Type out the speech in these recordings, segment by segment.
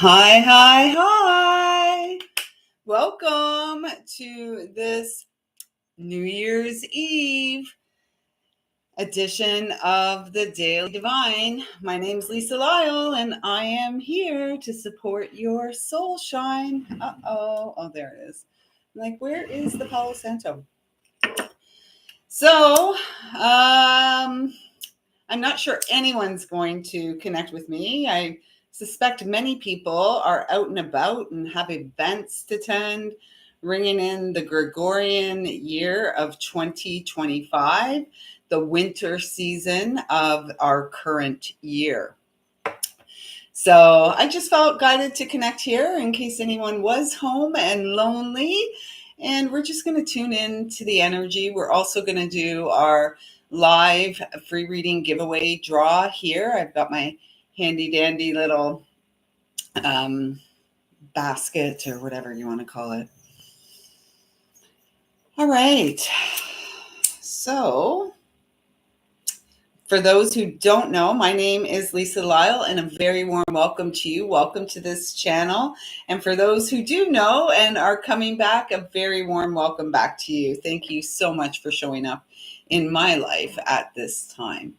Hi, hi, hi. Welcome to this New Year's Eve edition of the Daily Divine. My name's lisalyle, and I am here to support your soul shine. Oh, there it is. Where is the Palo Santo? So, I'm not sure anyone's going to connect with me. I suspect many people are out and about and have events to attend, ringing in the Gregorian year of 2025, the winter season of our current year. So I just felt guided to connect here in case anyone was home and lonely. And we're just going to tune in to the energy. We're also going to do our live free reading giveaway draw here. I've got my handy dandy little basket or whatever you want to call it. All right. So for those who don't know, my name is lisalyle, and a very warm welcome to you. Welcome to this channel. And for those who do know and are coming back, a very warm welcome back to you. Thank you so much for showing up in my life at this time.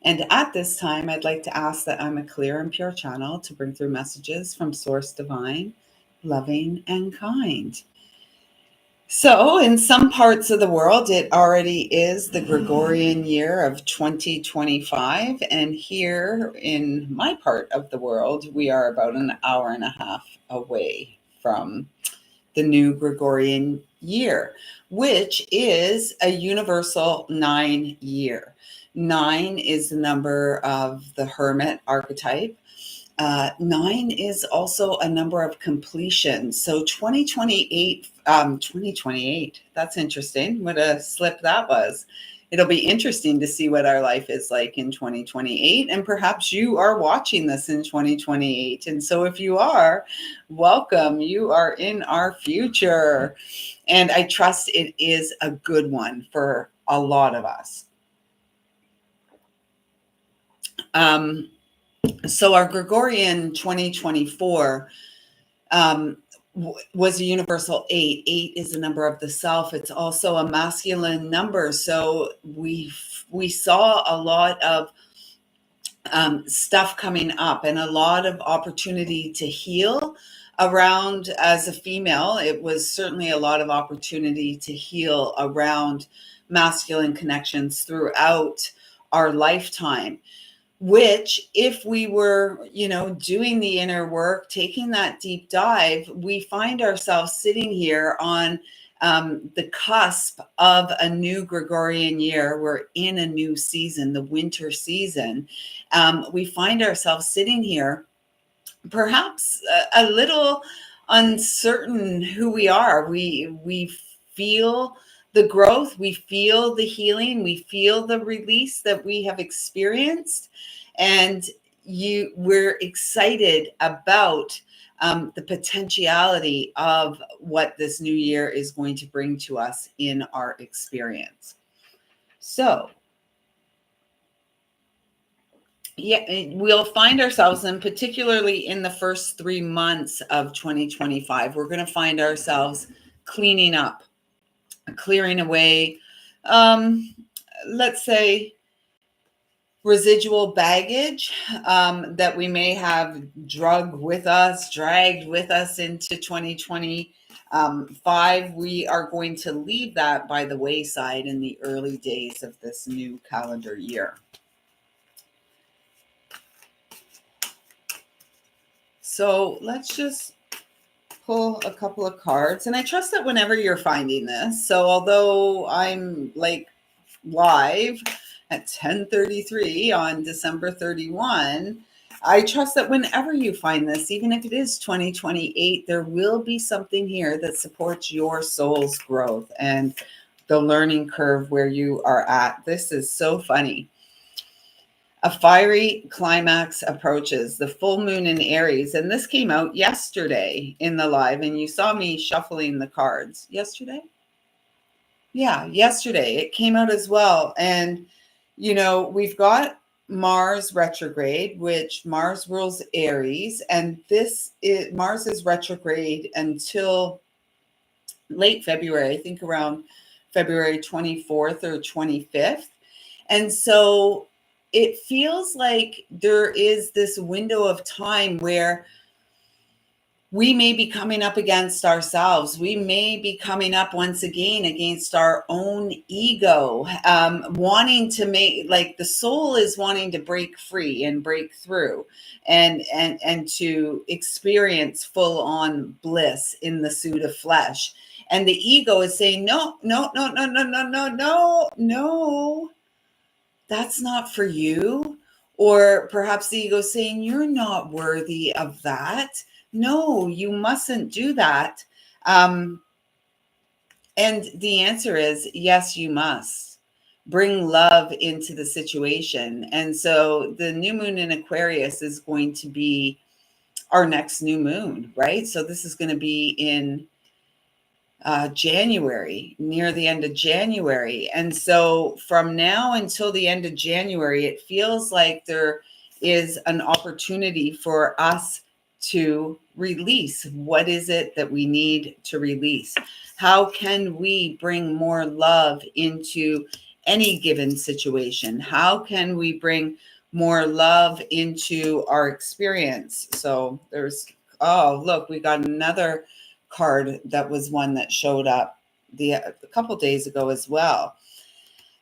And at this time, I'd like to ask that I'm a clear and pure channel to bring through messages from Source Divine, loving and kind. So in some parts of the world, it already is the Gregorian year of 2025. And here in my part of the world, we are about an hour and a half away from the new Gregorian year, which is a universal 9 year. 9 is the number of the hermit archetype. 9 is also a number of completion. So 2028, that's interesting. What a slip that was. It'll be interesting to see what our life is like in 2028. And perhaps you are watching this in 2028. And so if you are, welcome. You are in our future. And I trust it is a good one for a lot of us. So our Gregorian 2024 was a universal 8. 8 is a number of the self. It's also a masculine number. So we saw a lot of stuff coming up and a lot of opportunity to heal around. As a female, it was certainly a lot of opportunity to heal around masculine connections throughout our lifetime. Which, if we were, doing the inner work, taking that deep dive, we find ourselves sitting here on the cusp of a new Gregorian year. We're in a new season, the winter season. We find ourselves sitting here, perhaps a little uncertain who we are. We feel the growth, we feel the healing, we feel the release that we have experienced, and we're excited about the potentiality of what this new year is going to bring to us in our experience. So we'll find ourselves, and particularly in the first 3 months of 2025, we're going to find ourselves cleaning up, clearing away, let's say, residual baggage that we may have dragged with us into 2025. We are going to leave that by the wayside in the early days of this new calendar year. So let's just pull a couple of cards. And I trust that whenever you're finding this, so although I'm live at 10:33 on December 31, I trust that whenever you find this, even if it is 2028, there will be something here that supports your soul's growth and the learning curve where you are at. This is so funny. A fiery climax approaches, the full moon in Aries. And this came out yesterday in the live, and you saw me shuffling the cards yesterday. Yeah, yesterday it came out as well. And, we've got Mars retrograde, which Mars rules Aries, and Mars is retrograde until late February, I think around February 24th or 25th. And so it feels like there is this window of time where we may be coming up against ourselves. We may be coming up once again against our own ego, wanting to make, like, the soul is wanting to break free and break through, and to experience full on bliss in the suit of flesh. And the ego is saying, no, no, no, no, no, no, no, no, no, that's not for you. Or perhaps the ego saying, you're not worthy of that. No, you mustn't do that. Um, and the answer is yes, you must. Bring love into the situation. And so the new moon in Aquarius is going to be our next new moon, right? So this is going to be in January, near the end of January. And so from now until the end of January, it feels like there is an opportunity for us to release. What is it that we need to release? How can we bring more love into any given situation? How can we bring more love into our experience? So there's, oh, look, we got another card that was one that showed up a couple days ago as well.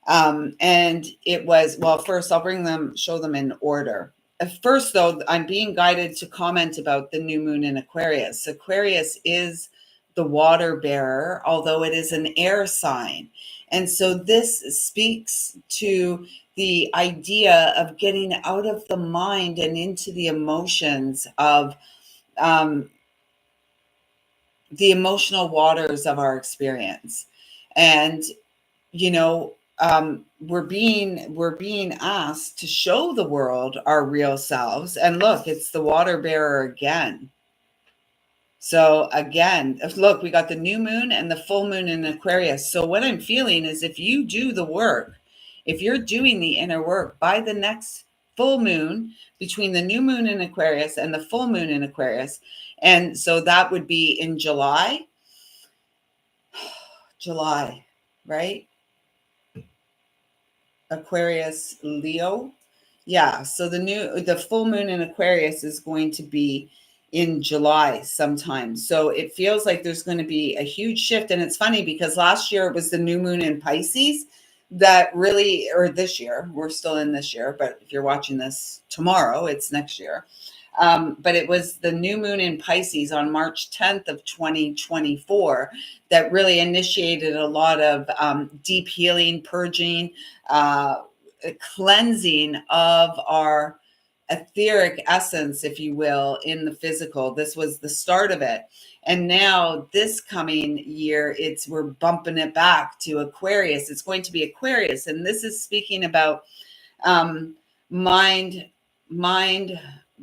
And it was, well, first I'll show them in order. First, though, I'm being guided to comment about the new moon in Aquarius. Aquarius is the water bearer, although it is an air sign. And so this speaks to the idea of getting out of the mind and into the emotions of the emotional waters of our experience. And we're being asked to show the world our real selves. And look, it's the water bearer again. So again, look, we got the new moon and the full moon in Aquarius. So what I'm feeling is, if you do the work, if you're doing the inner work, by the next full moon, between the new moon in Aquarius and the full moon in Aquarius, and so that would be in July, right? Aquarius, Leo. Yeah, so the full moon in Aquarius is going to be in July sometime. So it feels like there's going to be a huge shift. And it's funny because last year it was the new moon in Pisces that really, or this year, we're still in this year, but if you're watching this tomorrow, it's next year. But it was the new moon in Pisces on March 10th of 2024 that really initiated a lot of deep healing, purging, cleansing of our etheric essence, if you will, in the physical. This was the start of it. And now this coming year, we're bumping it back to Aquarius. It's going to be Aquarius. And this is speaking about mind.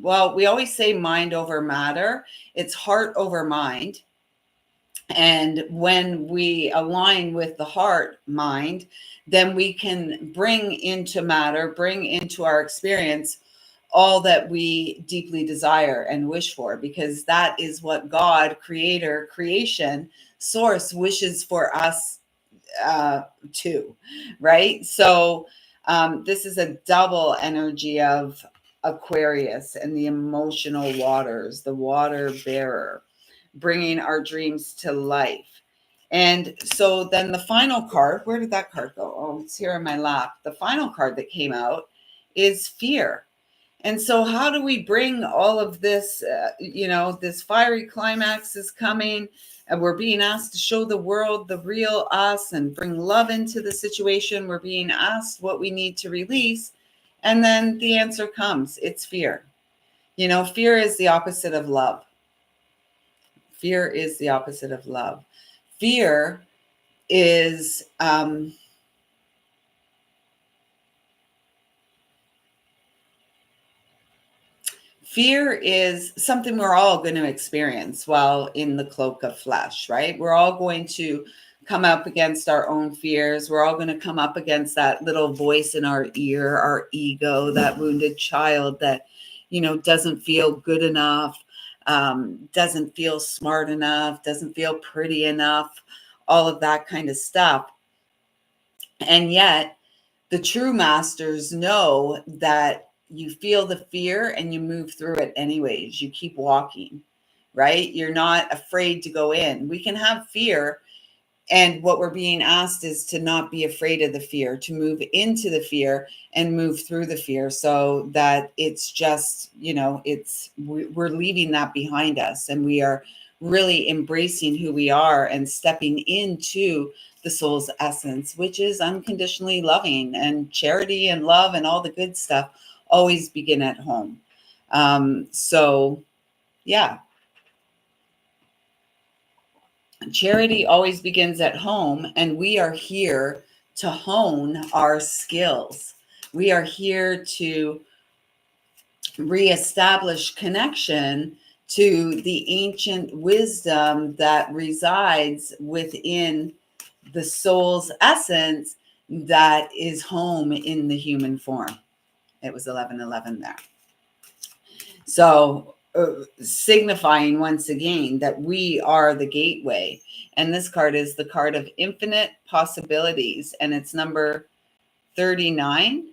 Well, we always say mind over matter. It's heart over mind. And when we align with the heart mind, then we can bring into matter, bring into our experience all that we deeply desire and wish for, because that is what God, creator, creation, source wishes for us too, right? So this is a double energy of Aquarius and the emotional waters, the water bearer, bringing our dreams to life. And so then the final card, where did that card go? Oh, it's here in my lap. The final card that came out is fear. And so how do we bring all of this, this fiery climax is coming, and we're being asked to show the world the real us and bring love into the situation. We're being asked what we need to release. And then the answer comes, it's fear. Fear is the opposite of love. Fear is the opposite of love. Fear is, fear is something we're all going to experience while in the cloak of flesh, right? We're all going to come up against our own fears. We're all going to come up against that little voice in our ear, our ego, that wounded child that, doesn't feel good enough, doesn't feel smart enough, doesn't feel pretty enough, all of that kind of stuff. And yet, the true masters know that you feel the fear and you move through it anyways. You keep walking, right? You're not afraid to go in. We can have fear, and what we're being asked is to not be afraid of the fear, to move into the fear and move through the fear, so that it's just, we're leaving that behind us, and we are really embracing who we are and stepping into the soul's essence, which is unconditionally loving, and charity and love and all the good stuff always begin at home. So yeah. Charity always begins at home, and we are here to hone our skills. We are here to reestablish connection to the ancient wisdom that resides within the soul's essence that is home in the human form. It was 11:11 there. So, signifying once again that we are the gateway. And this card is the card of infinite possibilities, and it's number 39,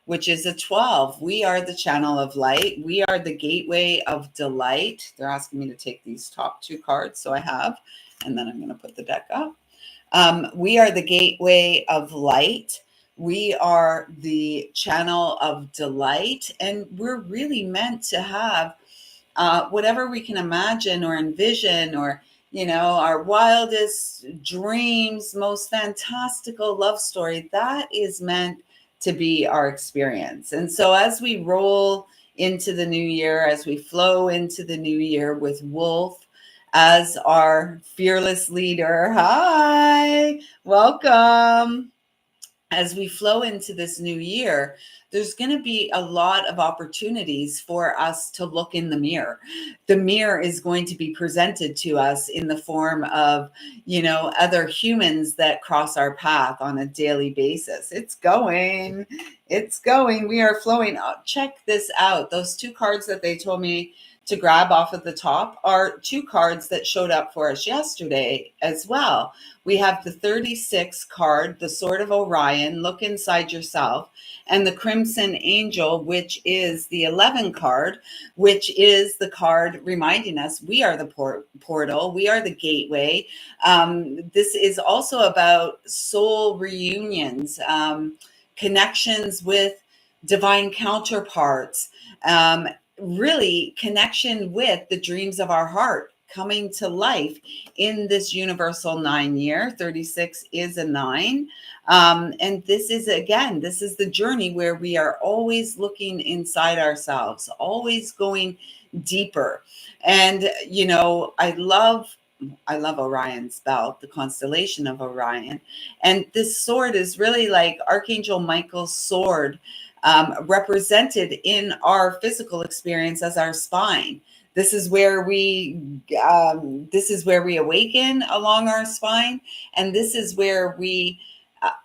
which is a 12. We are the channel of light. We are the gateway of delight. They're asking me to take these top two cards, so I have, and then I'm going to put the deck up. We are the gateway of light. We are the channel of delight, and we're really meant to have whatever we can imagine or envision, or, our wildest dreams, most fantastical love story, that is meant to be our experience. And so as we roll into the new year, as we flow into the new year with Wolf as our fearless leader, hi, welcome. As we flow into this new year, there's going to be a lot of opportunities for us to look in the mirror. The mirror is going to be presented to us in the form of, other humans that cross our path on a daily basis. It's going. We are flowing. Oh, check this out. Those two cards that they told me to grab off of the top are two cards that showed up for us yesterday as well. We have the 36 card, the Sword of Orion, look inside yourself, and the Crimson Angel, which is the 11 card, which is the card reminding us we are the portal, we are the gateway. This is also about soul reunions, connections with divine counterparts, really connection with the dreams of our heart coming to life in this universal 9 year. 36 is a 9. And this is the journey where we are always looking inside ourselves, always going deeper. And, I love Orion's belt, the constellation of Orion. And this sword is really like Archangel Michael's sword, represented in our physical experience as our spine. This is where we awaken along our spine, and this is where we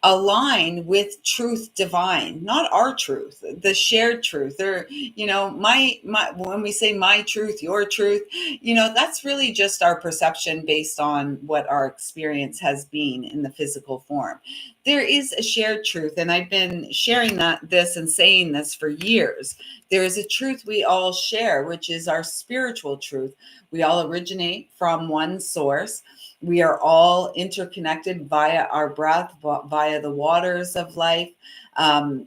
align with truth divine, not our truth, the shared truth, or my when we say my truth, your truth, that's really just our perception based on what our experience has been in the physical form. There is a shared truth, and I've been sharing this and saying this for years. There is a truth we all share, which is our spiritual truth. We all originate from one source. We are all interconnected via our breath, via the waters of life, via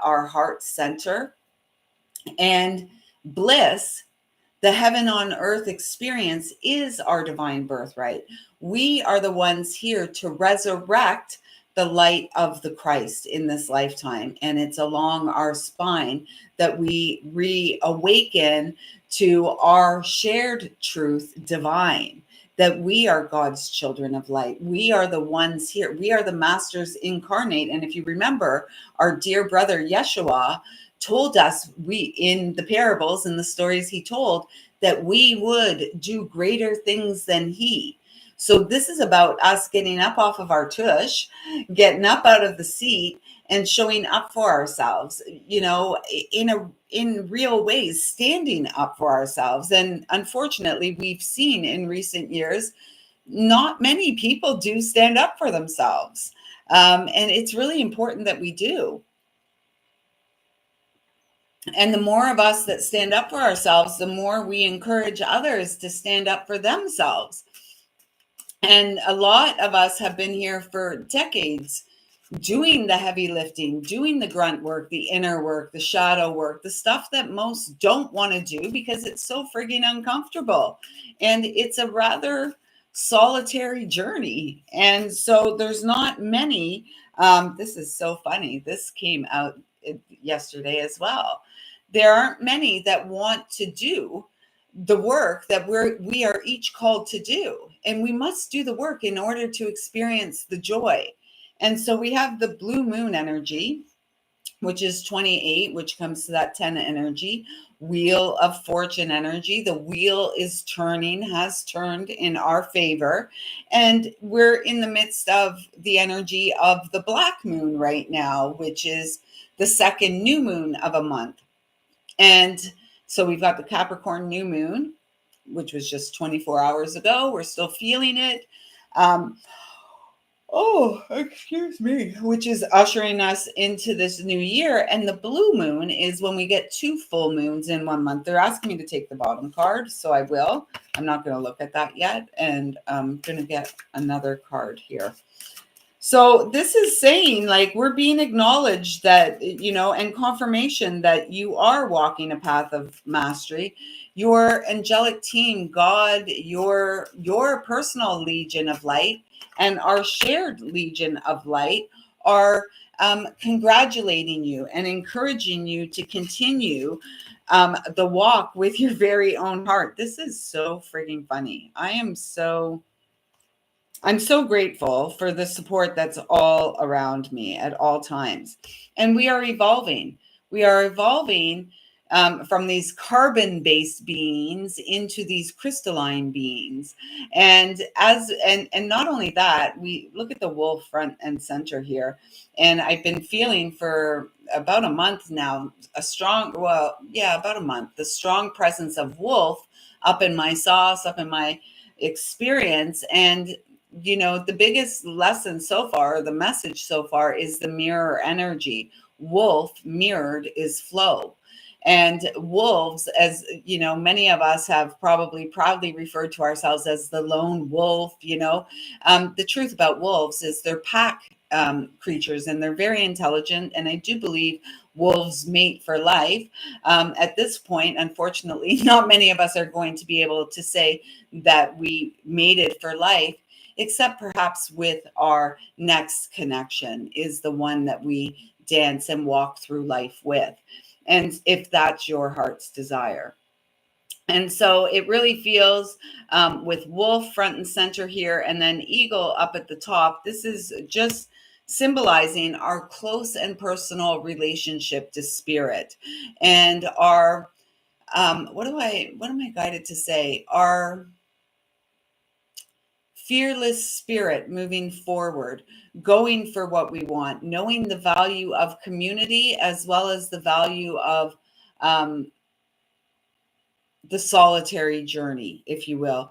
our heart center. And bliss, the heaven on earth experience, is our divine birthright. We are the ones here to resurrect the light of the Christ in this lifetime. And it's along our spine that we reawaken to our shared truth divine, that we are God's children of light. We are the ones here. We are the masters incarnate. And if you remember, our dear brother Yeshua told us, in the parables and the stories he told, that we would do greater things than he. So this is about us getting up off of our tush, getting up out of the seat and showing up for ourselves, in real ways, standing up for ourselves. And unfortunately, we've seen in recent years, not many people do stand up for themselves. And it's really important that we do. And the more of us that stand up for ourselves, the more we encourage others to stand up for themselves. And a lot of us have been here for decades doing the heavy lifting, doing the grunt work, the inner work, the shadow work, the stuff that most don't want to do because it's so frigging uncomfortable. And it's a rather solitary journey. And so there's not many. This is so funny. This came out yesterday as well. There aren't many that want to do the work that we are each called to do, and we must do the work in order to experience the joy. And so we have the blue moon energy, which is 28, which comes to that 10 energy, wheel of fortune energy. The wheel is turning, has turned in our favor, and we're in the midst of the energy of the black moon right now, which is the second new moon of a month. And so we've got the Capricorn new moon, which was just 24 hours ago. We're still feeling it. Excuse me, which is ushering us into this new year. And the blue moon is when we get 2 full moons in 1 month. They're asking me to take the bottom card, so I will. I'm not going to look at that yet. And I'm going to get another card here. So this is saying, like, we're being acknowledged that, and confirmation that you are walking a path of mastery. Your angelic team, God, your personal legion of light, and our shared legion of light are congratulating you and encouraging you to continue the walk with your very own heart. This is so frigging funny. I'm so grateful for the support that's all around me at all times. And we are evolving. We are evolving from these carbon-based beings into these crystalline beings. And not only that, we look at the wolf front and center here. And I've been feeling for about a month now, about a month, the strong presence of wolf up in my sauce, up in my experience. And the biggest lesson so far, the message so far, is the mirror energy. Wolf mirrored is flow. And wolves, as many of us have probably proudly referred to ourselves as the lone wolf. The truth about wolves is they're pack creatures, and they're very intelligent. And I do believe wolves mate for life. At this point, unfortunately, not many of us are going to be able to say that we mated for life, except perhaps with our next connection is the one that we dance and walk through life with. And if that's your heart's desire. And so it really feels with wolf front and center here, and then eagle up at the top. This is just symbolizing our close and personal relationship to spirit, and our what am I guided to say? Our fearless spirit moving forward, going for what we want, knowing the value of community as well as the value of the solitary journey, if you will.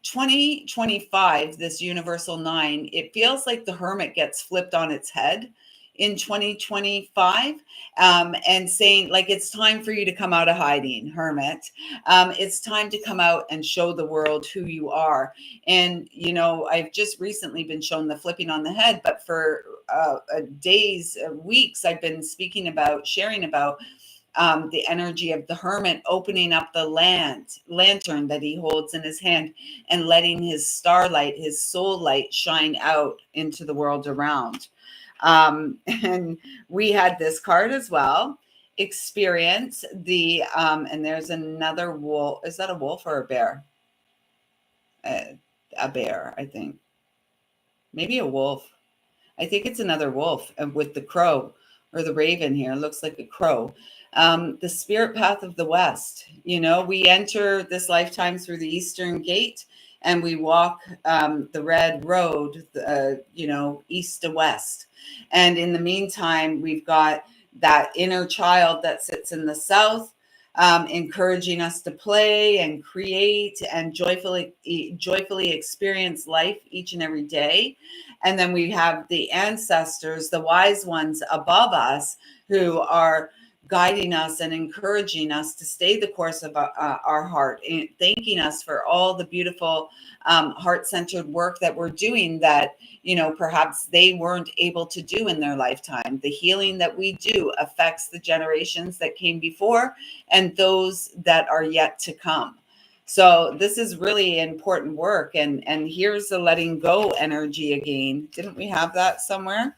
2025, this universal 9, it feels like the hermit gets flipped on its head in 2025, and saying, like, it's time for you to come out of hiding, hermit. It's time to come out and show the world who you are. And I've just recently been shown the flipping on the head, but for days, weeks, I've been sharing about the energy of the hermit opening up the lantern that he holds in his hand and letting his starlight, his soul light, shine out into the world around. And we had this card as well. Experience the and there's another wolf. Is that a wolf or a bear? A bear, I think. Maybe a wolf. I think it's another wolf, with the crow or the raven here. It looks like a crow. The spirit path of the West. We enter this lifetime through the Eastern Gate, and we walk the red road, east to west. And in the meantime, we've got that inner child that sits in the south, encouraging us to play and create and joyfully experience life each and every day. And then we have the ancestors, the wise ones above us, who are guiding us and encouraging us to stay the course of our heart, and thanking us for all the beautiful heart-centered work that we're doing that, perhaps they weren't able to do in their lifetime. The healing that we do affects the generations that came before and those that are yet to come. So this is really important work. And here's the letting go energy again. Didn't we have that somewhere?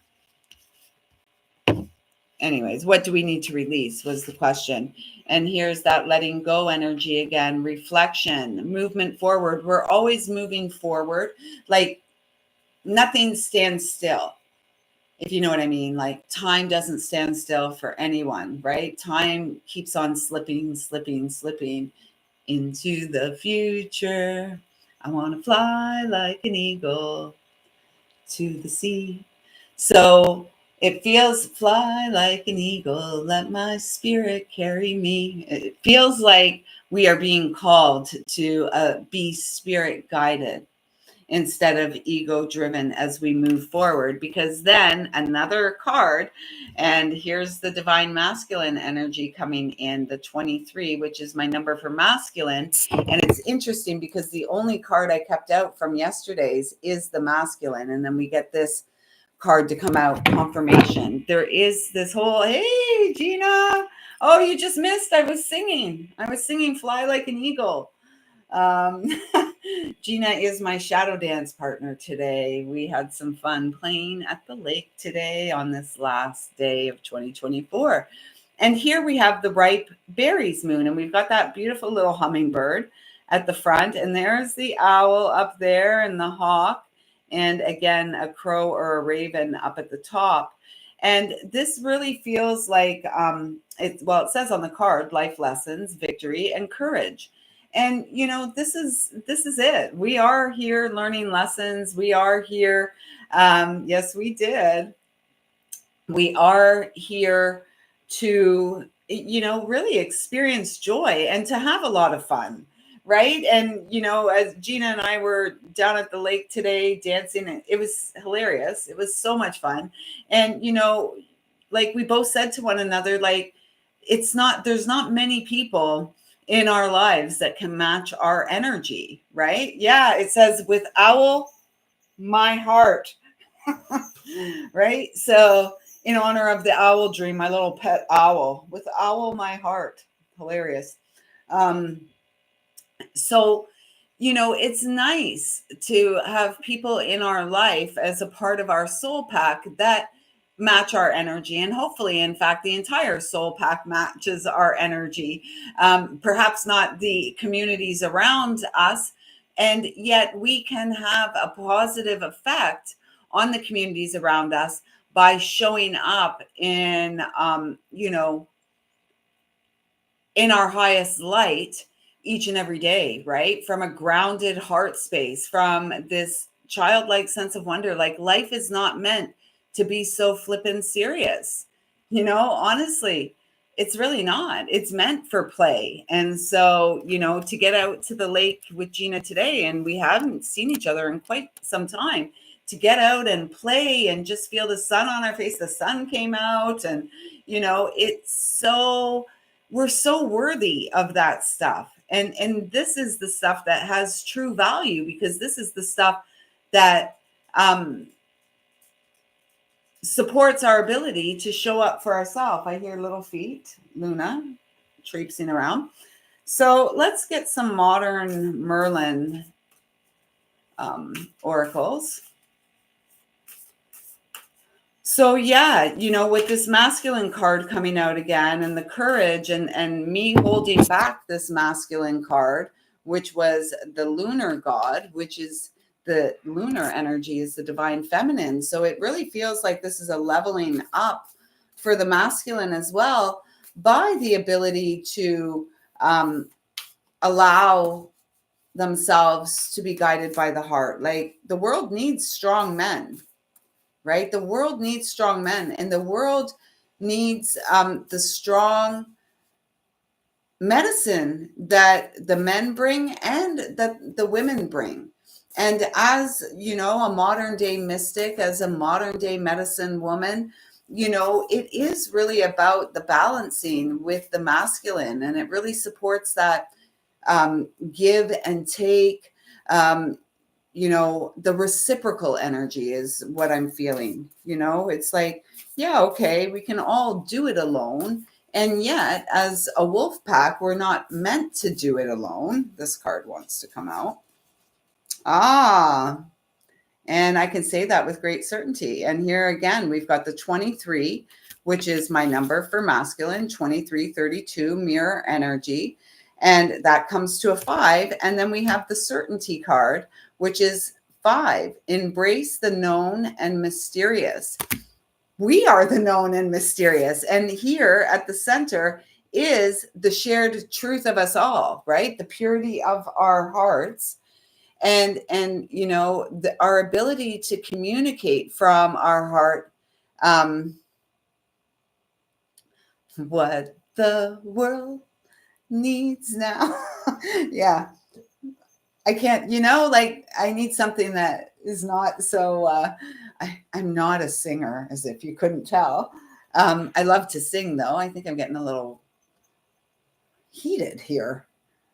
Anyways, what do we need to release was the question. And here's that letting go energy again. Reflection, movement forward. We're always moving forward. Like nothing stands still, if you know what I mean. Like time doesn't stand still for anyone, right? Time keeps on slipping into the future. I want to fly like an eagle to the sea. So it feels, fly like an eagle, let my spirit carry me. It feels like we are being called to be spirit guided instead of ego driven as we move forward, because then another card, and here's the divine masculine energy coming in, the 23, which is my number for masculine. And it's interesting because the only card I kept out from yesterday's is the masculine, and then we get this card to come out, confirmation. There is this whole, hey Gina, oh, you just missed, I was singing fly like an eagle. Gina is my shadow dance partner today. We had some fun playing at the lake today on this last day of 2024. And here we have the ripe berries moon, and we've got that beautiful little hummingbird at the front, and there's the owl up there and the hawk, and again, a crow or a raven up at the top. And this really feels like, it says on the card, life lessons, victory, and courage. And this is it. We are here learning lessons. We are here. Yes, we did. We are here to really experience joy and to have a lot of fun, right? And as Gina and I were down at the lake today dancing, it was hilarious. It was so much fun. And like we both said to one another, like there's not many people in our lives that can match our energy, right? Yeah, it says with owl my heart. Right? So in honor of the owl dream, my little pet owl, with owl my heart. Hilarious. So it's nice to have people in our life as a part of our soul pack that match our energy, and hopefully, in fact, the entire soul pack matches our energy. Perhaps not the communities around us, and yet we can have a positive effect on the communities around us by showing up in in our highest light each and every day, right? From a grounded heart space, from this childlike sense of wonder. Like life is not meant to be so flippin' serious. Honestly, it's really not. It's meant for play. And so, to get out to the lake with Gina today, and we haven't seen each other in quite some time, to get out and play and just feel the sun on our face. The sun came out, and, it's so, we're so worthy of that stuff. And this is the stuff that has true value, because this is the stuff that supports our ability to show up for ourselves. I hear little feet, Luna, traipsing around. So let's get some modern Merlin oracles. So yeah, with this masculine card coming out again, and the courage, and me holding back this masculine card, which was the lunar god, which is the lunar energy, is the divine feminine. So it really feels like this is a leveling up for the masculine as well, by the ability to allow themselves to be guided by the heart. Like, the world needs strong men, right? The world needs strong men, and the world needs the strong medicine that the men bring and that the women bring. And as you know, a modern day mystic, as a modern day medicine woman, you know, it is really about the balancing with the masculine, and it really supports that give and take. You know, the reciprocal energy is what I'm feeling. You know, it's like, yeah, okay, we can all do it alone. And yet, as a wolf pack, we're not meant to do it alone. This card wants to come out. Ah, and I can say that with great certainty. And here again, we've got the 23, which is my number for masculine, 2332, mirror energy. And that comes to a 5. And then we have the certainty card, which is 5, embrace the known and mysterious. We are the known and mysterious. And here at the center is the shared truth of us all, right? The purity of our hearts. And you know, our ability to communicate from our heart, what the world needs now. Yeah, I can't, you know, like, I need something that is not so I'm not a singer, as if you couldn't tell. I love to sing, though. I think I'm getting a little heated here.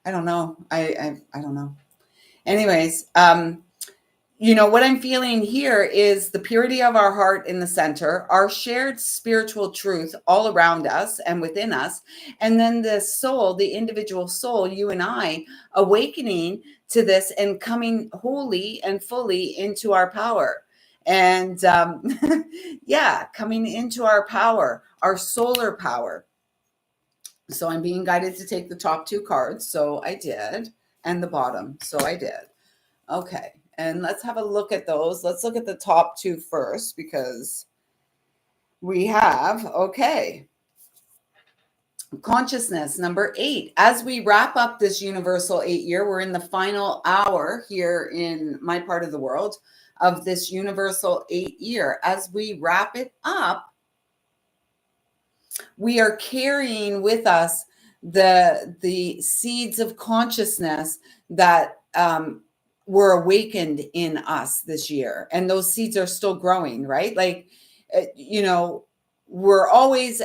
I don't know. I don't know. Anyways, you know, what I'm feeling here is the purity of our heart in the center, our shared spiritual truth all around us and within us, and then the soul, the individual soul, you and I, awakening to this and coming wholly and fully into our power. And yeah, coming into our power, our solar power. So I'm being guided to take the top 2 cards. So I did. And the bottom. So I did. Okay. And let's have a look at those. Let's look at the top 2 first, because we have, okay, consciousness, number 8. As we wrap up this universal 8 year, we're in the final hour here in my part of the world of this universal 8 year. As we wrap it up, we are carrying with us the seeds of consciousness that were awakened in us this year, and those seeds are still growing, right? Like, you know, we're always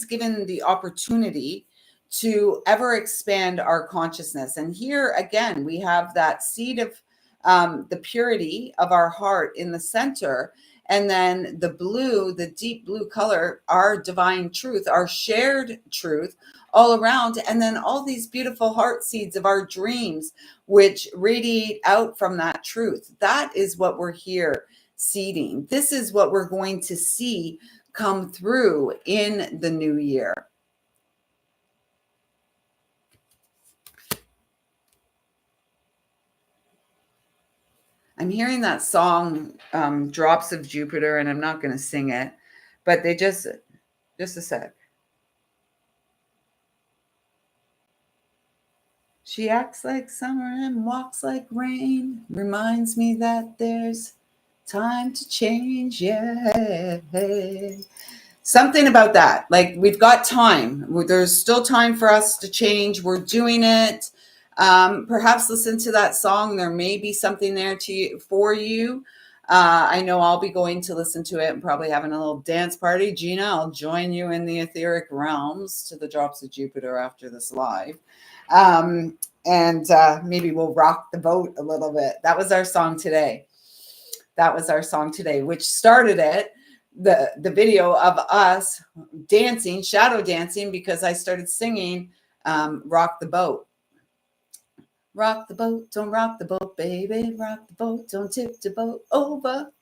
given the opportunity to ever expand our consciousness. And here again, we have that seed of the purity of our heart in the center. And then the blue, the deep blue color, our divine truth, our shared truth all around. And then all these beautiful heart seeds of our dreams, which radiate out from that truth. That is what we're here seeding. This is what we're going to see come through in the new year. I'm hearing that song, Drops of Jupiter, and I'm not going to sing it, but they just a sec. She acts like summer and walks like rain, reminds me that there's time to change, yeah. Something about that. Like, we've got time. There's still time for us to change. We're doing it. Perhaps listen to that song. There may be something there for you. I know I'll be going to listen to it and probably having a little dance party. Gina, I'll join you in the etheric realms to the Drops of Jupiter after this live. And maybe we'll rock the boat a little bit. That was our song today. Which started it. The video of us dancing, shadow dancing, because I started singing Rock the Boat. Rock the boat, don't rock the boat, baby. Rock the boat, don't tip the boat over.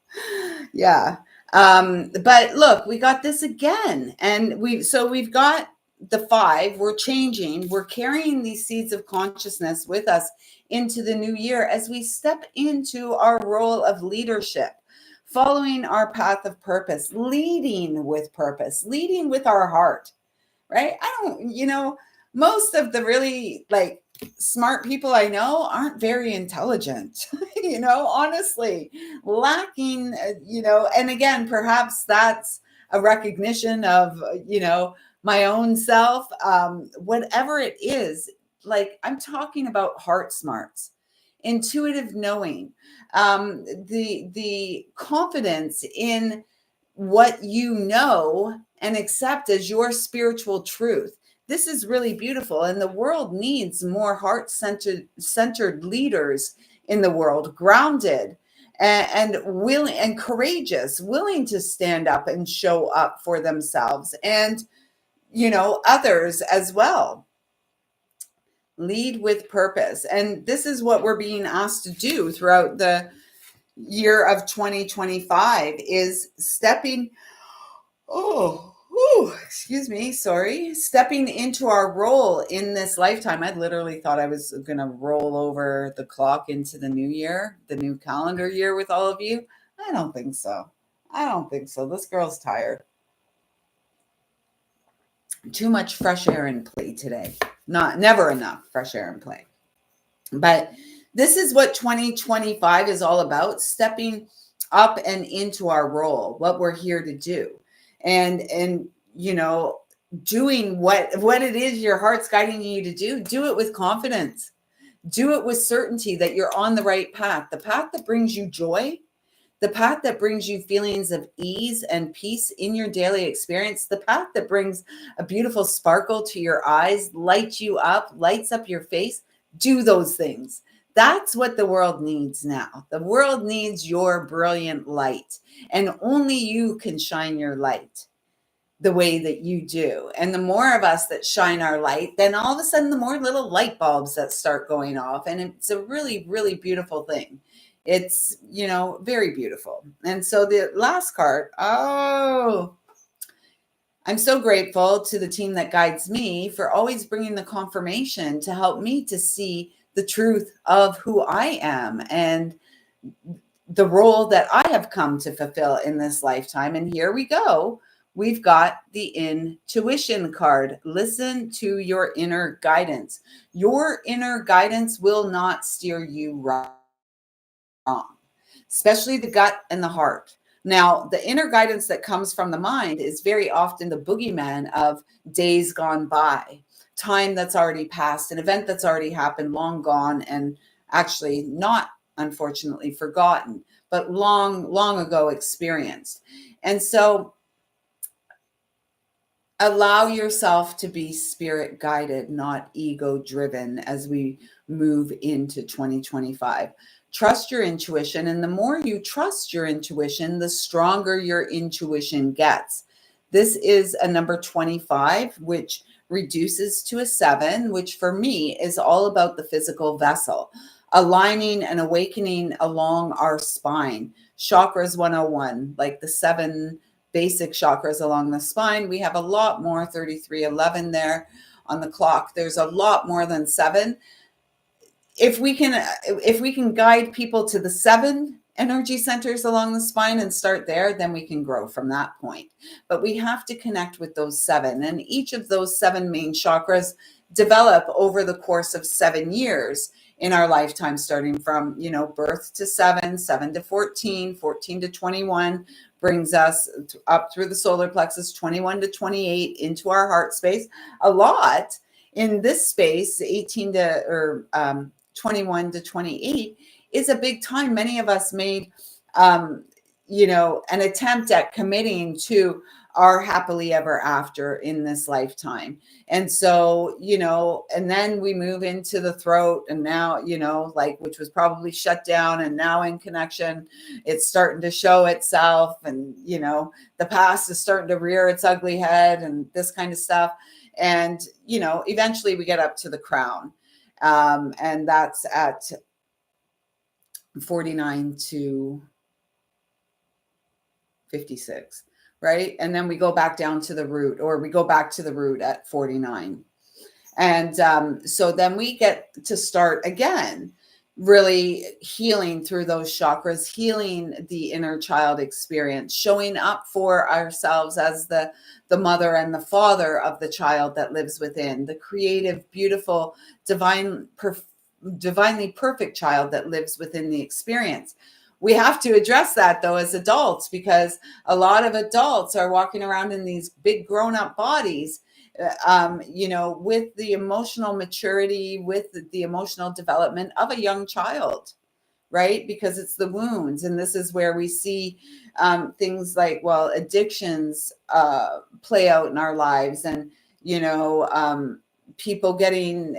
Yeah. But look, we got this again. And we've got the 5. We're changing. We're carrying these seeds of consciousness with us into the new year as we step into our role of leadership, following our path of purpose, leading with purpose, leading with our heart, right? Most of the really, like, smart people I know aren't very intelligent, honestly, lacking, and again, perhaps that's a recognition of, my own self, whatever it is. Like, I'm talking about heart smarts, intuitive knowing, the confidence in what you know and accept as your spiritual truth. This is really beautiful, and the world needs more heart centered leaders in the world, grounded and willing and courageous, willing to stand up and show up for themselves and others as well. Lead with purpose, and this is what we're being asked to do throughout the year of 2025, is stepping excuse me. Sorry. Stepping into our role in this lifetime. I literally thought I was going to roll over the clock into the new year, the new calendar year with all of you. I don't think so. I don't think so. This girl's tired. Too much fresh air and play today. Never enough fresh air and play. But this is what 2025 is all about, stepping up and into our role, what we're here to do. And doing what it is your heart's guiding you to do it with confidence. Do it with certainty that you're on the right path, the path that brings you joy, the path that brings you feelings of ease and peace in your daily experience, the path that brings a beautiful sparkle to your eyes, lights you up, lights up your face. Do those things. That's what the world needs now. The world needs your brilliant light, and only you can shine your light the way that you do. And the more of us that shine our light, then all of a sudden, the more little light bulbs that start going off. And it's a really, really beautiful thing. It's, very beautiful. And so the last card, I'm so grateful to the team that guides me for always bringing the confirmation to help me to see the truth of who I am and the role that I have come to fulfill in this lifetime. And here we go. We've got the intuition card. Listen to your inner guidance. Your inner guidance will not steer you wrong, especially the gut and the heart. Now, the inner guidance that comes from the mind is very often the boogeyman of days gone by, time that's already passed, an event that's already happened, long gone, and actually not, unfortunately, forgotten, but long, long ago experienced. And so allow yourself to be spirit guided, not ego driven, as we move into 2025. Trust your intuition. And the more you trust your intuition, the stronger your intuition gets. This is a number 25, which reduces to a 7, which for me is all about the physical vessel, aligning and awakening along our spine. Chakras 101, like the 7 basic chakras along the spine. We have a lot more, 3311 there on the clock. There's a lot more than 7. If we can guide people to the 7 energy centers along the spine and start there, then we can grow from that point. But we have to connect with those 7, and each of those 7 main chakras develop over the course of 7 years in our lifetime, starting from, birth to 7, 7 to 14, 14 to 21, brings us up through the solar plexus, 21 to 28 into our heart space. A lot in this space, 21 to 28 is a big time. Many of us made, an attempt at committing to our happily ever after in this lifetime. And so, and then we move into the throat, and now, which was probably shut down, and now in connection, it's starting to show itself. And, the past is starting to rear its ugly head and this kind of stuff. And, eventually we get up to the crown. And that's at 49 to 56, right? And then we go back down to the root, or we go back to the root at 49. And so then we get to start again really healing through those chakras, healing the inner child experience, showing up for ourselves as the mother and the father of the child that lives within, the creative, beautiful, divinely perfect child that lives within the experience. We have to address that though as adults, because a lot of adults are walking around in these big grown-up bodies, with the emotional maturity, with the emotional development of a young child, right? Because it's the wounds. And this is where we see things like, well, addictions play out in our lives, and, people getting,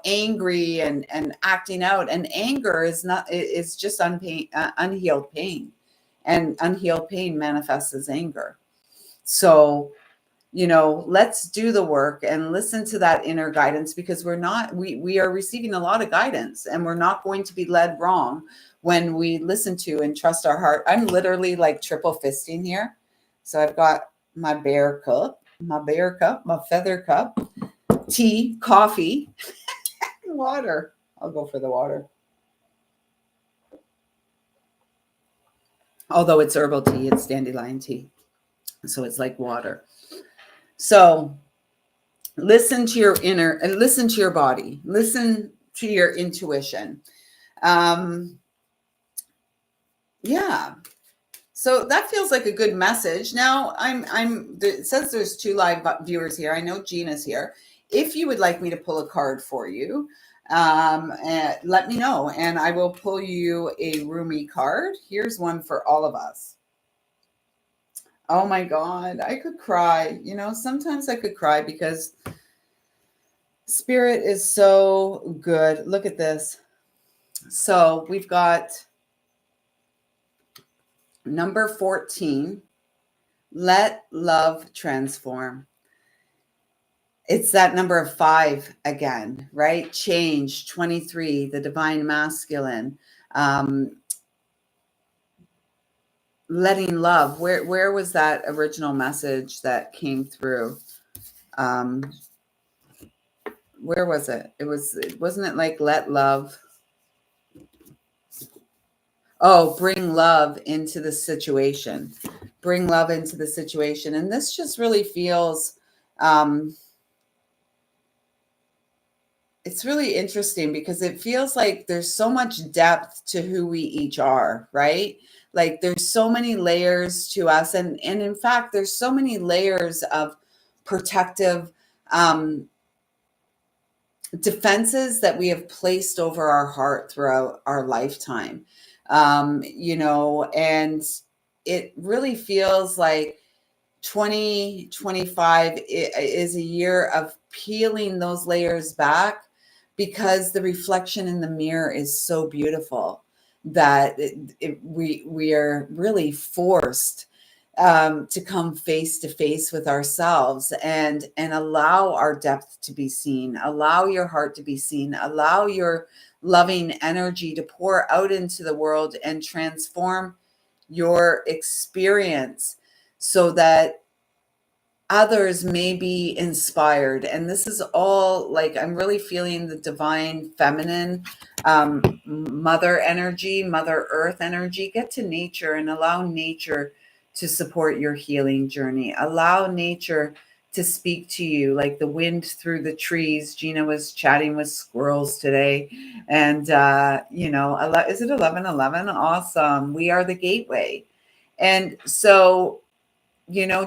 angry and acting out. And anger is just unhealed pain. And unhealed pain manifests as anger. So, let's do the work and listen to that inner guidance, because we are receiving a lot of guidance, and we're not going to be led wrong when we listen to and trust our heart. I'm literally like triple fisting here. So I've got my bear cup, my feather cup, tea, coffee, water. I'll go for the water. Although it's herbal tea, it's dandelion tea. So it's like water. So listen to your inner, and listen to your body, listen to your intuition. Yeah. So that feels like a good message. Now it says there's 2 live viewers here. I know Gina's here. If you would like me to pull a card for you, let me know, and I will pull you a Rumi card. Here's one for all of us. Oh my God, I could cry. Sometimes I could cry because Spirit is so good. Look at this. So we've got number 14, let love transform. It's that number of 5 again, right? Change, 23, the divine masculine. Letting love. Where was that original message that came through? Where was it? Wasn't it like let love? Oh, bring love into the situation. Bring love into the situation. And this just really feels, it's really interesting, because it feels like there's so much depth to who we each are, right? Like there's so many layers to us. And in fact, there's so many layers of protective defenses that we have placed over our heart throughout our lifetime. And it really feels like 2025 is a year of peeling those layers back, because the reflection in the mirror is so beautiful that we are really forced to come face to face with ourselves, and allow our depth to be seen, allow your heart to be seen, allow your loving energy to pour out into the world and transform your experience, so that others may be inspired. And this is all like, I'm really feeling the divine feminine, mother energy, mother earth energy. Get to nature and allow nature to support your healing journey. Allow nature to speak to you like the wind through the trees. Gina was chatting with squirrels today, and is it 11:11? Awesome. We are the gateway. And so,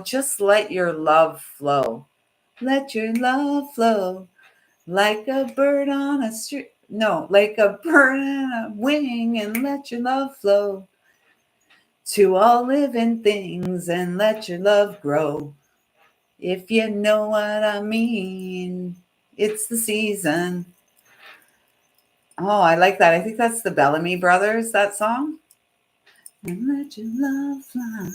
just let your love flow. Let your love flow like a bird on a string. No, like a bird on a wing, and let your love flow to all living things, and let your love grow. If you know what I mean, it's the season. Oh, I like that. I think that's the Bellamy Brothers, that song. And let your love fly.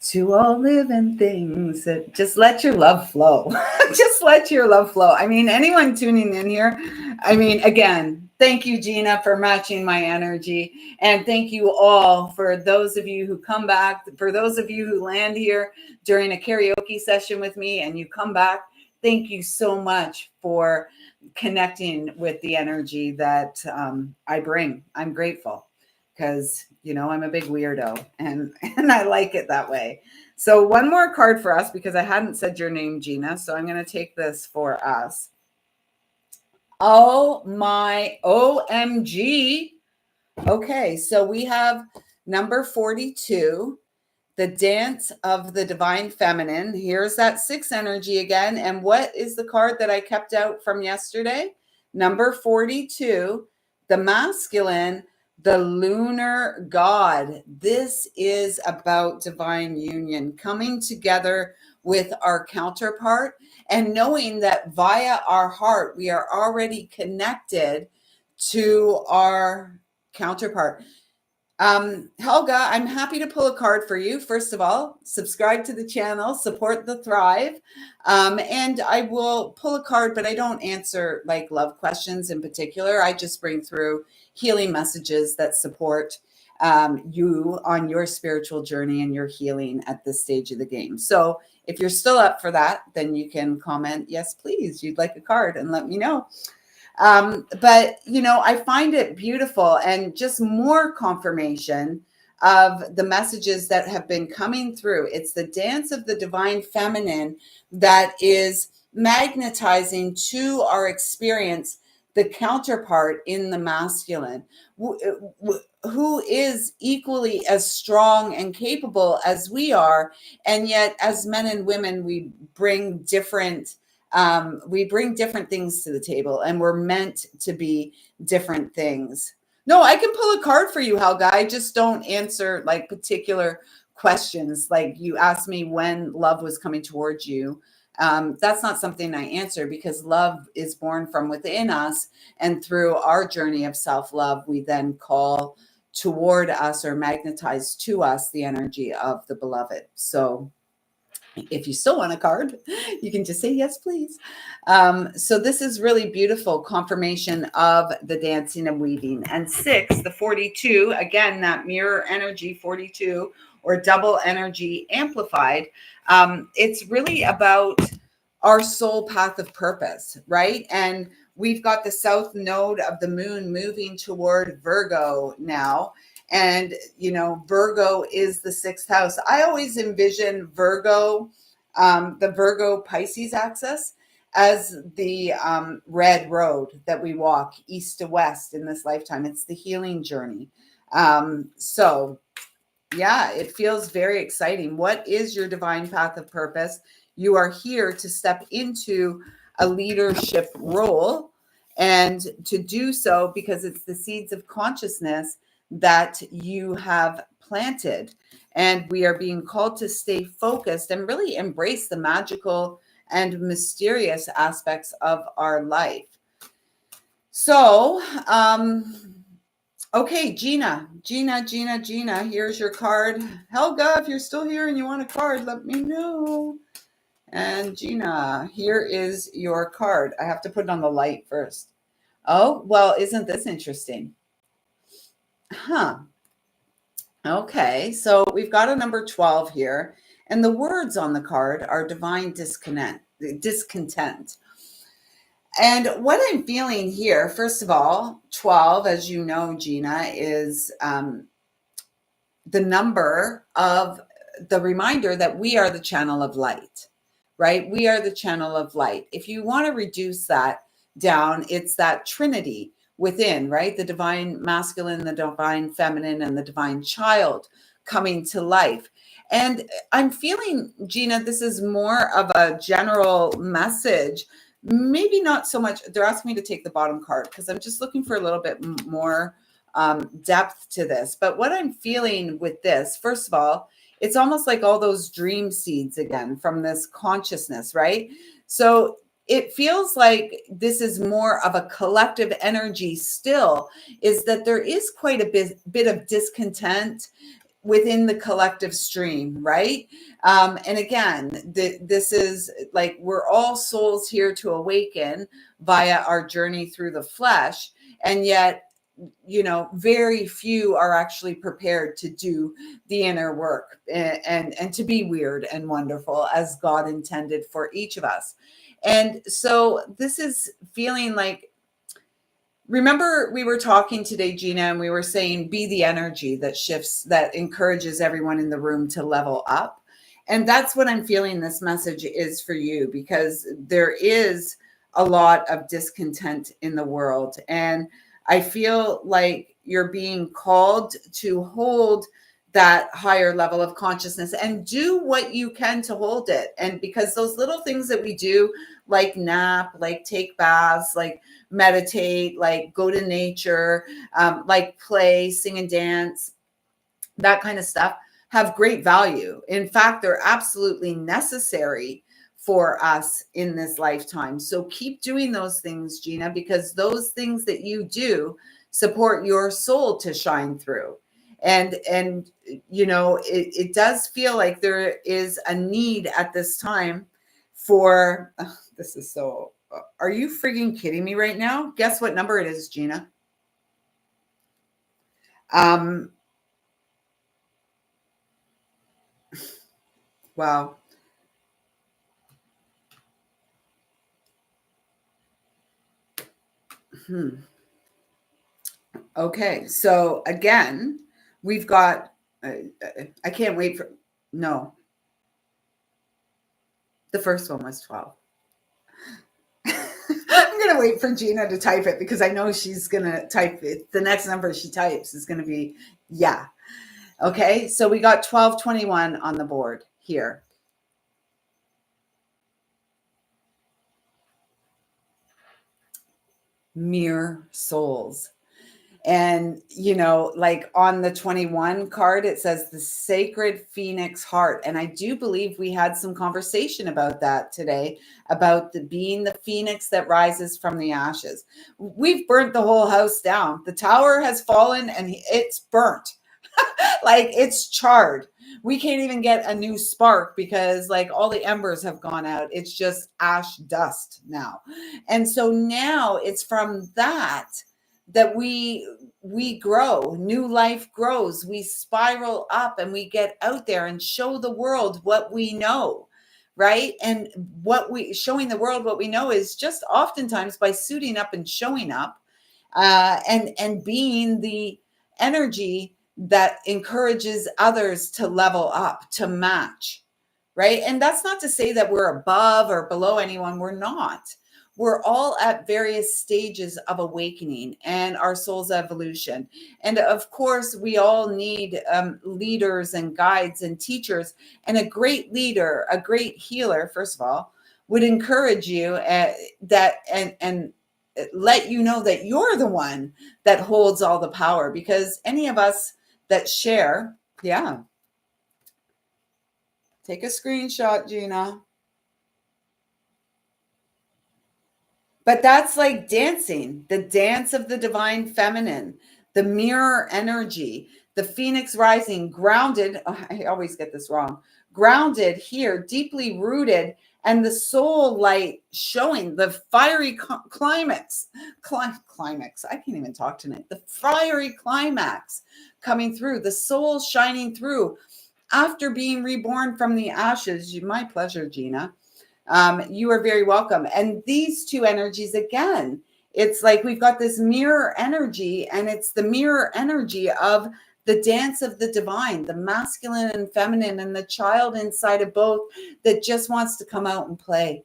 To all living things, just let your love flow. Just let your love flow. I mean, anyone tuning in here, again, thank you, Gina, for matching my energy. And thank you all for those of you who come back, for those of you who land here during a karaoke session with me and you come back. Thank you so much for connecting with the energy that I bring. I'm grateful because, I'm a big weirdo and, and I like it that way. So, one more card for us because I hadn't said your name, Gina. So, I'm going to take this for us. Oh my OMG. Okay, so we have number 42, the dance of the divine feminine. Here's that 6 energy again. And what is the card that I kept out from yesterday? Number 42, the masculine, the lunar god. This is about divine union, coming together with our counterpart and knowing that via our heart, we are already connected to our counterpart. Helga, I'm happy to pull a card for you. First of all, subscribe to the channel, support the Thrive. And I will pull a card, but I don't answer like love questions in particular. I just bring through healing messages that support you on your spiritual journey and your healing at this stage of the game. So if you're still up for that, then you can comment, yes, please, you'd like a card, and let me know. But I find it beautiful and just more confirmation of the messages that have been coming through. It's the dance of the divine feminine that is magnetizing to our experience the counterpart in the masculine, who is equally as strong and capable as we are. And yet, as men and women, we bring different things to the table, and we're meant to be different things. No, I can pull a card for you, Helga. I just don't answer like particular questions. Like you asked me when love was coming towards you. That's not something I answer because love is born from within us. And through our journey of self-love, we then call toward us or magnetize to us the energy of the beloved. So if you still want a card, you can just say yes, please. So this is really beautiful confirmation of the dancing and weaving. And 6, the 42, again, that mirror energy 42 or double energy amplified. It's really about our soul path of purpose, right? And we've got the south node of the moon moving toward Virgo now. And, Virgo is the 6th house. I always envision Virgo, the Virgo Pisces axis, as the red road that we walk east to west in this lifetime. It's the healing journey. So, yeah, it feels very exciting. What is your divine path of purpose? You are here to step into a leadership role, and to do so because it's the seeds of consciousness that you have planted. And we are being called to stay focused and really embrace the magical and mysterious aspects of our life. So, okay, Gina, here's your card. Helga, if you're still here and you want a card, let me know. And Gina, here is your card. I have to put it on the light first. Oh, well, isn't this interesting? Huh. Okay, so we've got a number 12 here, and the words on the card are divine discontent. And what I'm feeling here, first of all, 12, as you know, Gina, is the number of the reminder that we are the channel of light, right? We are the channel of light. If you want to reduce that down, it's that trinity within, right? The divine masculine, the divine feminine, and the divine child coming to life. And I'm feeling, Gina, this is more of a general message. Maybe not so much. They're asking me to take the bottom card because I'm just looking for a little bit more depth to this. But what I'm feeling with this, first of all, it's almost like all those dream seeds again from this consciousness, right? So it feels like this is more of a collective energy still, is that there is quite a bit of discontent within the collective stream, right? And again, this is like we're all souls here to awaken via our journey through the flesh. And yet, very few are actually prepared to do the inner work and to be weird and wonderful as God intended for each of us. And so this is feeling like, remember we were talking today, Gina, and we were saying be the energy that shifts, that encourages everyone in the room to level up. And that's what I'm feeling this message is for you, because there is a lot of discontent in the world. And I feel like you're being called to hold that higher level of consciousness and do what you can to hold it. And because those little things that we do, like nap, like take baths, like meditate, like go to nature, like play, sing and dance, that kind of stuff, have great value. In fact, they're absolutely necessary for us in this lifetime. So keep doing those things, Gina, because those things that you do support your soul to shine through. And you know, it does feel like there is a need at this time for, this is so, are you freaking kidding me right now? Guess what number it is, Gina? Wow. Okay, so again, we've got, I can't wait for, no, the first one was 12. I'm going to wait for Gina to type it because I know she's going to type it. The next number she types is going to be, yeah. Okay, so we got 1221 on the board here. Mere souls. And, you know, like on the 21 card, it says the sacred phoenix heart. And I do believe we had some conversation about that today, about being the phoenix that rises from the ashes. We've burnt the whole house down. The tower has fallen and it's burnt. Like it's charred. We can't even get a new spark because like all the embers have gone out. It's just ash dust now. And so now it's from that we grow, new life grows, we spiral up and we get out there and show the world what we know, right? And showing the world what we know is just oftentimes by suiting up and showing up, and being the energy that encourages others to level up, to match, right? And that's not to say that we're above or below anyone. We're not. We're all at various stages of awakening and our soul's evolution. And of course, we all need leaders and guides and teachers. And a great leader, a great healer, first of all, would encourage you that and let you know that you're the one that holds all the power, because any of us that share, yeah. Take a screenshot, Gina. But that's like dancing, the dance of the divine feminine, the mirror energy, the phoenix rising, grounded. Oh, I always get this wrong. Grounded here, deeply rooted, and the soul light showing, the fiery climax. Climax. I can't even talk tonight. The fiery climax coming through, the soul shining through after being reborn from the ashes. My pleasure, Gina. You are very welcome. And these two energies, again, it's like we've got this mirror energy, and it's the mirror energy of the dance of the divine, the masculine and feminine, and the child inside of both that just wants to come out and play,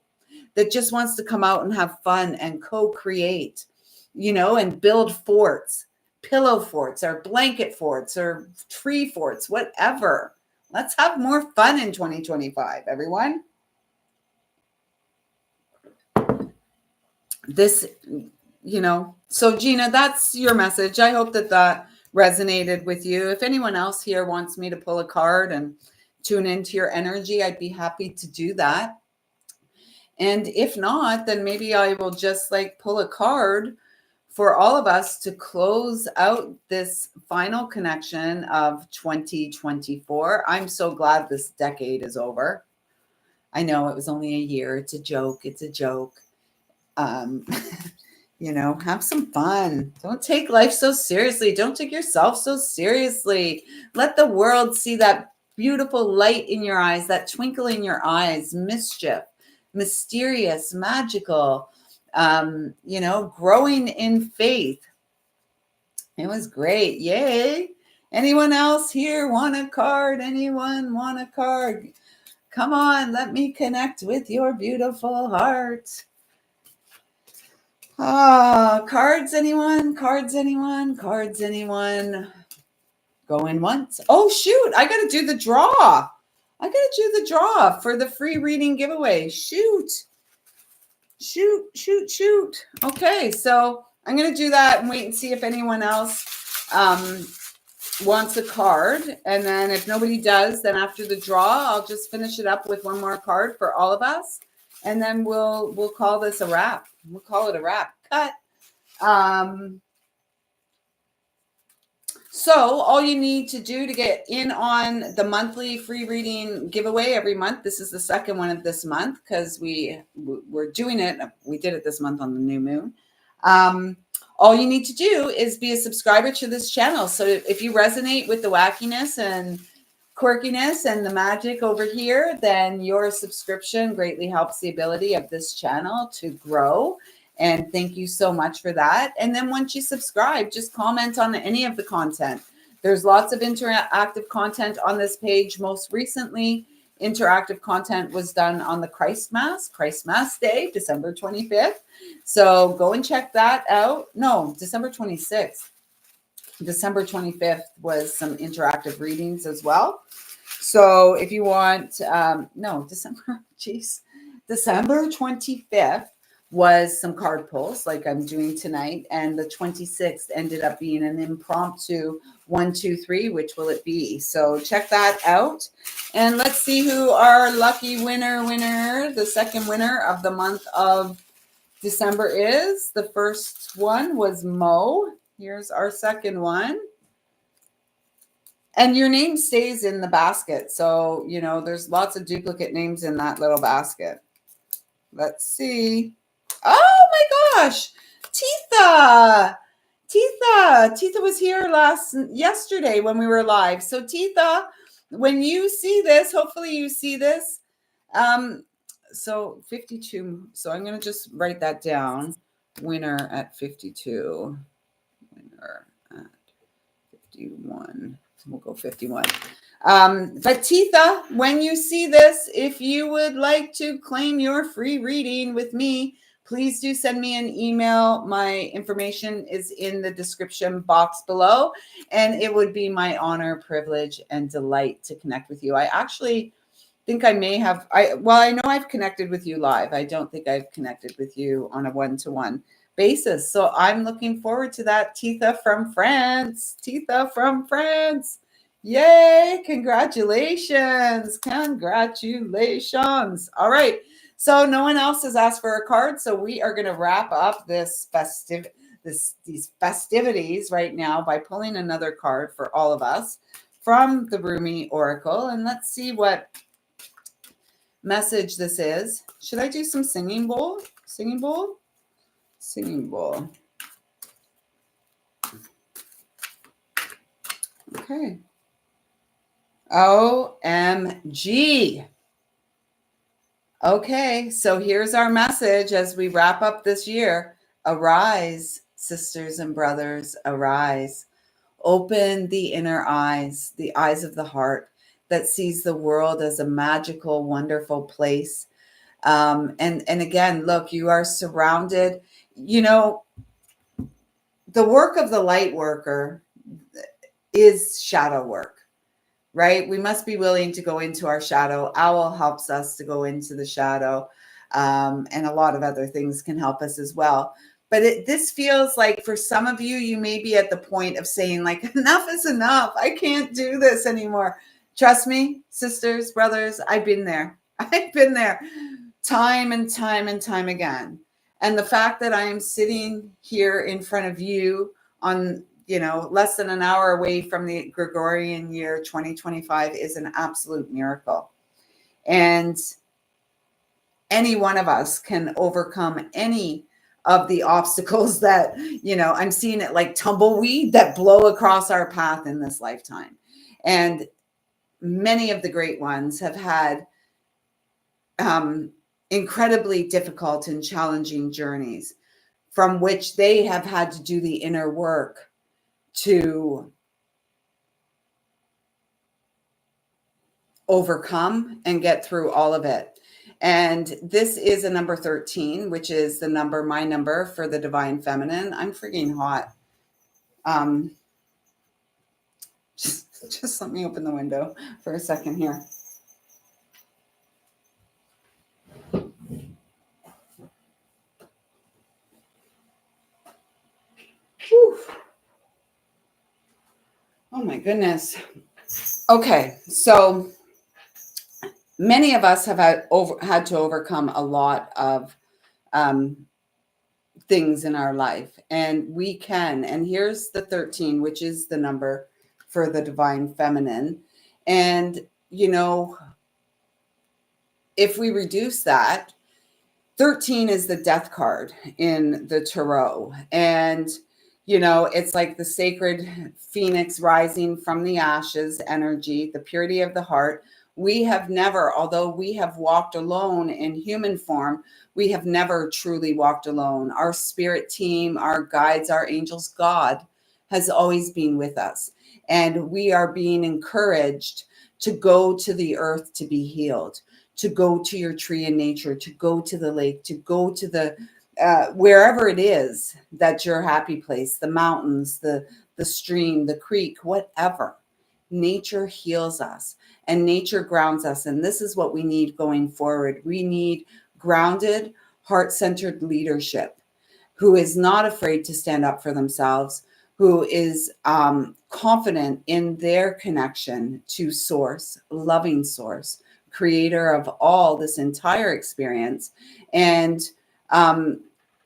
that just wants to come out and have fun and co-create, you know, and build forts, pillow forts or blanket forts or tree forts, whatever. Let's have more fun in 2025, everyone. This, you know, so Gina, that's your message. I hope that resonated with you. If anyone else here wants me to pull a card and tune into your energy, I'd be happy to do that. And if not, then maybe I will just like pull a card for all of us to close out this final connection of 2024. I'm so glad this decade is over. I know it was only a year. It's a joke. It's a joke. You know, have some fun. Don't take life so seriously. Don't take yourself so seriously. Let the world see that beautiful light in your eyes, that twinkle in your eyes, mischief, mysterious, magical, growing in faith. It was great. Yay. Anyone else here want a card? Anyone want a card? Come on, let me connect with your beautiful heart. Cards, anyone? Cards, anyone? Cards, anyone? Going once. Oh, shoot. I got to do the draw. I got to do the draw for the free reading giveaway. Shoot. Okay, so I'm going to do that and wait and see if anyone else wants a card. And then if nobody does, then after the draw, I'll just finish it up with one more card for all of us. And then we'll call this a wrap. We'll call it a wrap. Cut. So all you need to do to get in on the monthly free reading giveaway every month, this is the second one of this month because we're doing it. We did it this month on the new moon. All you need to do is be a subscriber to this channel. So if you resonate with the wackiness and quirkiness and the magic over here, then your subscription greatly helps the ability of this channel to grow. And thank you so much for that. And then once you subscribe, just comment on any of the content. There's lots of interactive content on this page. Most recently, interactive content was done on the Christ Mass Day, December 25th. So go and check that out. No, December 26th. December 25th was some interactive readings as well. So if you want, December 25th was some card pulls like I'm doing tonight. And the 26th ended up being an impromptu 1, 2, 3. Which will it be? So check that out. And let's see who our lucky winner, the second winner of the month of December is. The first one was Mo. Here's our second one. And your name stays in the basket. So, there's lots of duplicate names in that little basket. Let's see. Oh my gosh. Titha was here yesterday when we were live. So Titha, when you see this, hopefully you see this. So 52. So I'm going to just write that down. Winner at 52. Winner at 51. We'll go 51. But Titha, when you see this, if you would like to claim your free reading with me, please do send me an email. My information is in the description box below, and it would be my honor, privilege, and delight to connect with you. I actually think I may have, I know I've connected with you live. I don't think I've connected with you on a one-to-one basis. So I'm looking forward to that. Titha from France. Yay. Congratulations. All right. So no one else has asked for a card. So we are going to wrap up these festivities right now by pulling another card for all of us from the Rumi Oracle. And let's see what message this is. Should I do some singing bowl? Okay. OMG. Okay, so here's our message as we wrap up this year. Arise, sisters and brothers, arise. Open the inner eyes, the eyes of the heart that sees the world as a magical, wonderful place. And again, look, you are surrounded. The work of the light worker is shadow work. Right? We must be willing to go into our shadow. Owl helps us to go into the shadow. And a lot of other things can help us as well. But this feels like for some of you, you may be at the point of saying like, enough is enough. I can't do this anymore. Trust me, sisters, brothers, I've been there. Time and time and time again. And the fact that I am sitting here in front of you on less than an hour away from the Gregorian year 2025 is an absolute miracle. And any one of us can overcome any of the obstacles that, I'm seeing it like tumbleweed that blow across our path in this lifetime. And many of the great ones have had incredibly difficult and challenging journeys from which they have had to do the inner work to overcome and get through all of it. And this is a number 13, which is the number, my number for the divine feminine. I'm freaking hot. Um, just let me open the window for a second here. Whew. Oh my goodness. Okay, so many of us have had to overcome a lot of um, things in our life, and we can. And here's the 13, which is the number for the divine feminine. And, you know, if we reduce that, 13 is the death card in the tarot. And, you know, it's like the sacred phoenix rising from the ashes energy, the purity of the heart. We have never, although we have walked alone in human form, we have never truly walked alone. Our spirit team, our guides, our angels, God has always been with us. And we are being encouraged to go to the earth to be healed, to go to your tree in nature, to go to the lake, to go to the wherever it is that's your happy place, the mountains, the stream, the creek, whatever. Nature heals us and nature grounds us. And this is what we need going forward. We need grounded, heart-centered leadership who is not afraid to stand up for themselves, who is confident in their connection to source, loving source, creator of all this entire experience. And,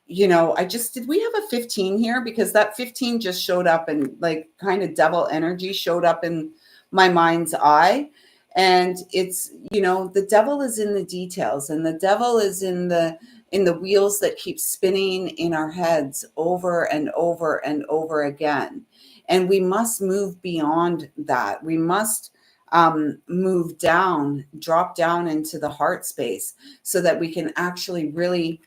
you know, did we have a 15 here? Because that 15 just showed up and like kind of devil energy showed up in my mind's eye. And it's, you know, the devil is in the details, and the devil is in the wheels that keep spinning in our heads over and over and over again. And we must move beyond that. We must move down, drop down into the heart space so that we can actually really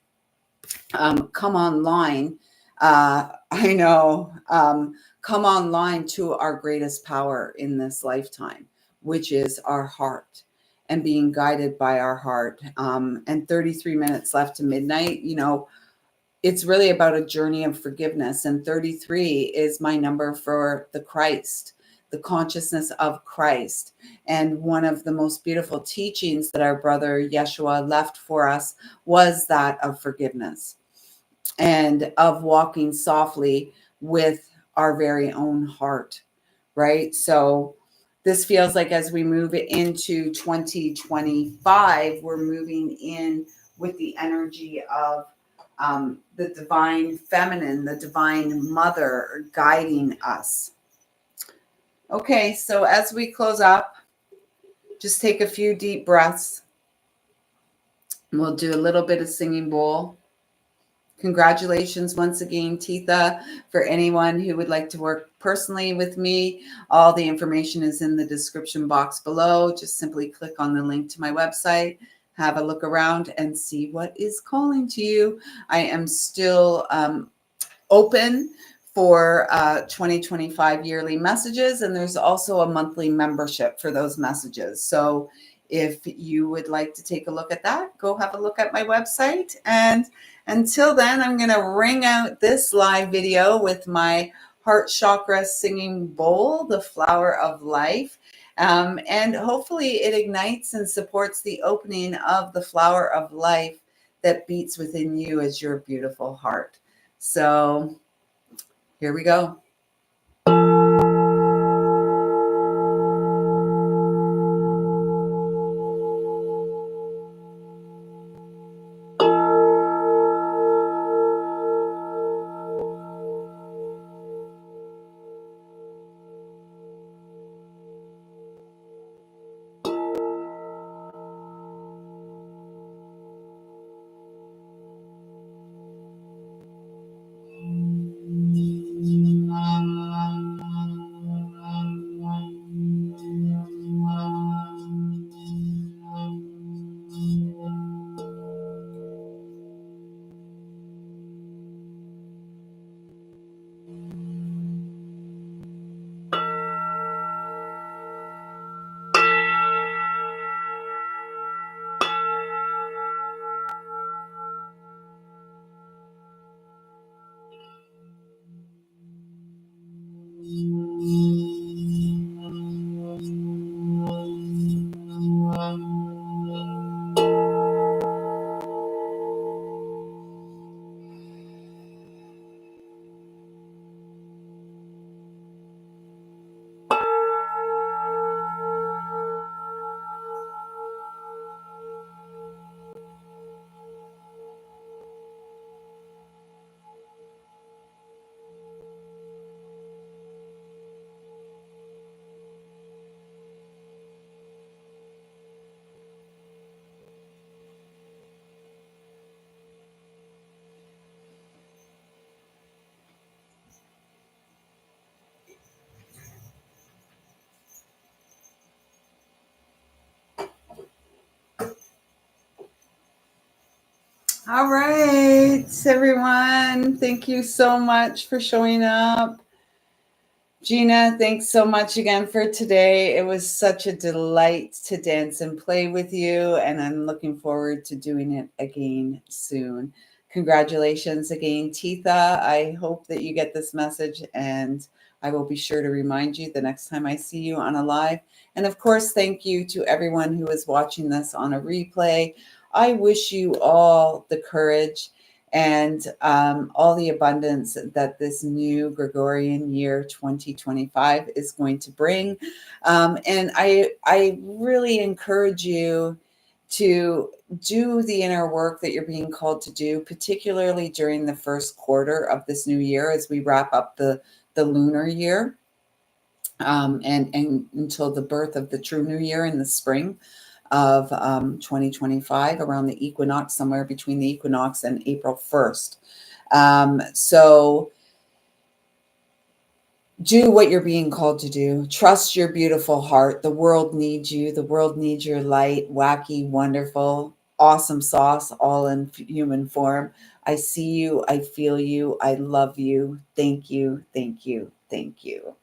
come online. I know, come online to our greatest power in this lifetime, which is our heart and being guided by our heart. And 33 minutes left to midnight, you know, it's really about a journey of forgiveness. And 33 is my number for the Christ, the consciousness of Christ. And one of the most beautiful teachings that our brother Yeshua left for us was that of forgiveness and of walking softly with our very own heart, right? So this feels like as we move into 2025, we're moving in with the energy of the divine feminine, the divine mother guiding us. Okay, so as we close up, just take a few deep breaths. We'll do a little bit of singing bowl. Congratulations once again, Titha. For anyone who would like to work personally with me, all the information is in the description box below. Just simply click on the link to my website, have a look around and see what is calling to you. I am still open for 2025 yearly messages, and there's also a monthly membership for those messages. So if you would like to take a look at that, go have a look at my website. And until then, I'm going to ring out this live video with my heart chakra singing bowl, the flower of life. And hopefully it ignites and supports the opening of the flower of life that beats within you as your beautiful heart. So here we go. All right, everyone. Thank you so much for showing up. Gina, thanks so much again for today. It was such a delight to dance and play with you, and I'm looking forward to doing it again soon. Congratulations again, Titha. I hope that you get this message, and I will be sure to remind you the next time I see you on a live. And of course, thank you to everyone who is watching this on a replay. I wish you all the courage and all the abundance that this new Gregorian year 2025 is going to bring. And I really encourage you to do the inner work that you're being called to do, particularly during the first quarter of this new year as we wrap up the lunar year, and until the birth of the true new year in the spring of 2025, around the equinox, somewhere between the equinox and April 1st. So do what you're being called to do. Trust your beautiful heart. The world needs you. The world needs your light, wacky, wonderful, awesome sauce, all in human form. I see you. I feel you. I love you. Thank you. Thank you. Thank you.